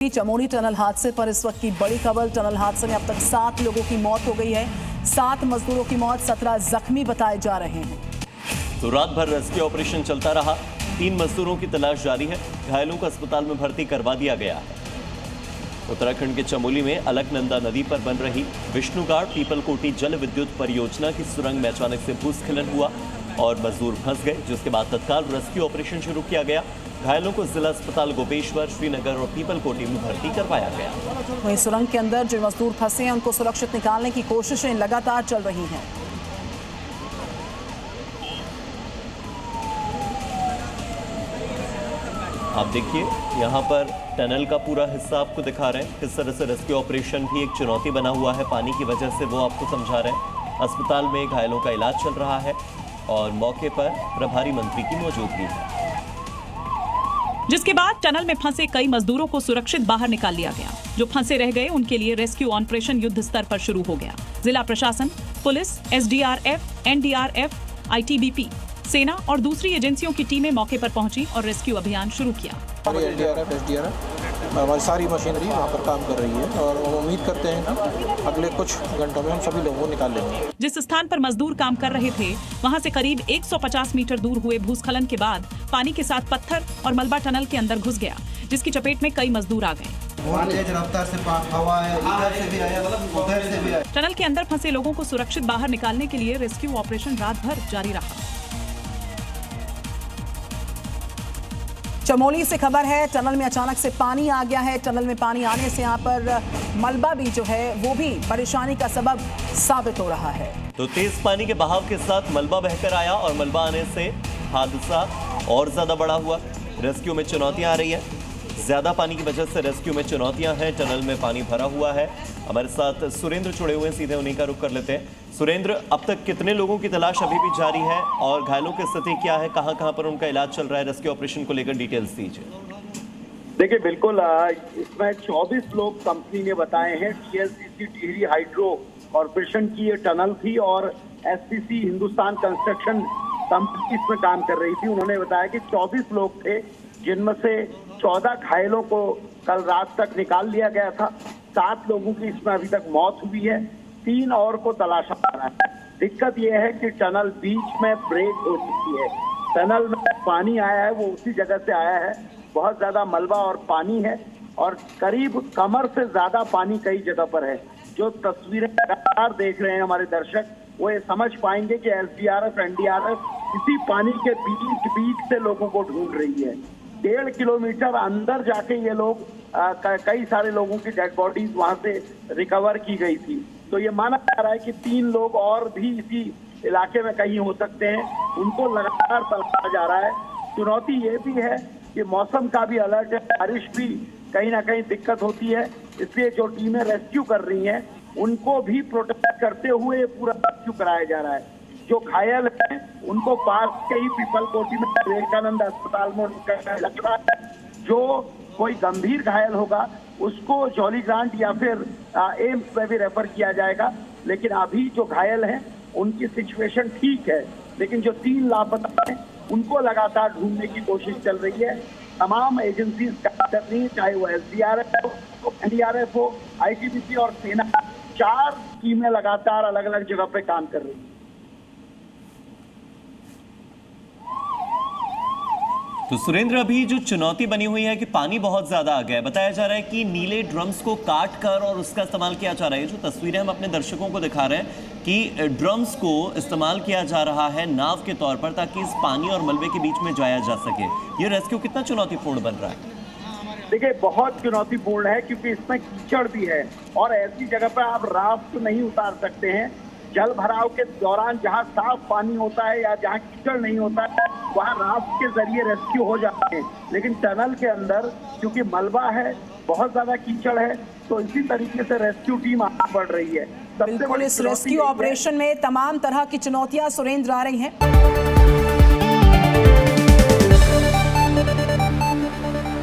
Chamoli tunnel हादसे पर इस वक्त की बड़ी खबर। टनल हादसे में अब तक 7 लोगों की मौत हो गई है। 7 मजदूरों की मौत, 17 जख्मी बताए जा रहे हैं। तो रात भर रेस्क्यू ऑपरेशन चलता रहा। 3 मजदूरों की तलाश जारी है। घायलों को अस्पताल में भर्ती करवा दिया गया है। उत्तराखंड के चमोली में अलकनंदा नदी पर बन रही विष्णुगाड़ पीपलकोटी जल विद्युत परियोजना की सुरंग में अचानक से भूस्खलन हुआ और मजदूर फंस गए, जिसके बाद तत्काल रेस्क्यू ऑपरेशन शुरू किया गया। घायलों को जिला अस्पताल गोपेश्वर, श्रीनगर और पीपलकोटी में भर्ती करवाया गया। वहीं सुरंग के अंदर जो मजदूर फंसे हैं उनको सुरक्षित निकालने की कोशिशें लगातार चल रही हैं। आप देखिए, यहाँ पर टनल का पूरा हिस्सा आपको दिखा रहे हैं। किस तरह से रेस्क्यू ऑपरेशन भी एक चुनौती बना हुआ है पानी की वजह से, वो आपको समझा रहे हैं। अस्पताल में घायलों का इलाज चल रहा है और मौके पर प्रभारी मंत्री की मौजूदगी है, जिसके बाद टनल में फंसे कई मजदूरों को सुरक्षित बाहर निकाल लिया गया। जो फंसे रह गए उनके लिए रेस्क्यू ऑपरेशन युद्ध स्तर पर शुरू हो गया। जिला प्रशासन, पुलिस, SDRF, NDRF, ITBP, सेना और दूसरी एजेंसियों की टीमें मौके पर पहुंची और रेस्क्यू अभियान शुरू किया। NDRF, SDRF हमारी सारी मशीनरी वहाँ पर काम कर रही है और हम उम्मीद करते हैं कि अगले कुछ घंटों में हम सभी लोगों को निकाल लेंगे। जिस स्थान पर मजदूर काम कर रहे थे, वहाँ से करीब 150 मीटर दूर हुए भूस्खलन के बाद पानी के साथ पत्थर और मलबा टनल के अंदर घुस गया, जिसकी चपेट में कई मजदूर आ गए। टनल के अंदर फंसे लोगों को सुरक्षित बाहर निकालने के लिए रेस्क्यू ऑपरेशन रात भर जारी रहा। चमोली से खबर है, टनल में अचानक से पानी आ गया है। टनल में पानी आने से यहाँ पर मलबा भी जो है वो भी परेशानी का सबब साबित हो रहा है। तो तेज पानी के बहाव के साथ मलबा बहकर आया और मलबा आने से हादसा और ज्यादा बड़ा हुआ। रेस्क्यू में चुनौतियां आ रही है। ज्यादा पानी की वजह से रेस्क्यू में चुनौतियां हैं। टनल में पानी भरा हुआ है। हमारे साथ सुरेंद्र जुड़े हुए हैं, सीधे उन्हीं का रुख कर लेते हैं। सुरेंद्र, अब तक कितने लोगों की तलाश अभी भी जारी है और घायलों की स्थिति क्या है? कहां कहां पर उनका इलाज चल रहा है? रेस्क्यू ऑपरेशन को लेकर डिटेल्स दीजिए। देखिए, बिल्कुल इसमें 24 लोग कंपनी ने बताए हैं। TLCC टिहरी हाइड्रो कॉर्पोरेशन की ये टनल थी और SCC हिंदुस्तान कंस्ट्रक्शन कंपनी इसमें काम कर रही थी। उन्होंने बताया कि 24 लोग थे, जिनमें से 14 घायलों को कल रात तक निकाल लिया गया था। 7 लोगों की इसमें अभी तक मौत हुई है। 3 और को तलाशा जा रहा है। दिक्कत यह है कि टनल बीच में ब्रेक हो चुकी है। टनल में पानी आया है, वो उसी जगह से आया है। बहुत ज्यादा मलबा और पानी है और करीब कमर से ज्यादा पानी कई जगह पर है। जो तस्वीरें लगातार देख रहे हैं हमारे दर्शक, वो ये समझ पाएंगे कि SDRF, NDRF इसी पानी के बीच से लोगों को ढूंढ रही है। 1.5 किलोमीटर अंदर जाके ये लोग कई सारे लोगों की डेड बॉडीज वहां से रिकवर की गई थी। तो ये माना जा रहा है कि 3 लोग और भी इसी इलाके में कहीं हो सकते हैं। उनको लगातार तलाशा जा रहा है। चुनौती ये भी है कि मौसम का भी अलर्ट है, बारिश भी कहीं ना कहीं दिक्कत होती है। इसलिए जो टीमें रेस्क्यू कर रही हैं उनको भी प्रोटेक्ट करते हुए पूरा रेस्क्यू कराया जा रहा है। जो घायल हैं उनको पास के ही पीपलकोटी में विवेकानंद अस्पताल में उनका लग रहा है। जो कोई गंभीर घायल होगा उसको जॉली ग्रांट या फिर एम्स में भी रेफर किया जाएगा। लेकिन अभी जो घायल हैं उनकी सिचुएशन ठीक है, लेकिन जो 3 लापता हैं उनको लगातार ढूंढने की कोशिश चल रही है। तमाम एजेंसीज काम कर रही है, चाहे वो SDRF हो, NDRF हो, ITBP और सेना। 4 टीमें लगातार अलग अलग जगह पे काम कर रही है। तो सुरेंद्र, अभी जो चुनौती बनी हुई है कि पानी बहुत ज्यादा आ गया है, बताया जा रहा है कि नीले ड्रम्स को काट कर और उसका इस्तेमाल किया जा रहा है। जो तस्वीरें हम अपने दर्शकों को दिखा रहे हैं कि ड्रम्स को इस्तेमाल किया जा रहा है नाव के तौर पर, ताकि इस पानी और मलबे के बीच में जाया जा सके। ये रेस्क्यू कितना चुनौतीपूर्ण बन रहा है? देखिए, बहुत चुनौतीपूर्ण है क्योंकि इसमें कीचड़ भी है और ऐसी जगह पर आप राफ्ट नहीं उतार सकते हैं। जल भराव के दौरान जहां साफ पानी होता है या जहां कीचड़ नहीं होता है, वहां राफ्ट के जरिए रेस्क्यू हो जाते हैं। लेकिन टनल के अंदर क्योंकि मलबा है, बहुत ज्यादा कीचड़ है, तो इसी तरीके से रेस्क्यू टीम आगे बढ़ रही है। बिल्कुल, इस रेस्क्यू ऑपरेशन में तमाम तरह की चुनौतियां सुरेंद्र आ रही हैं।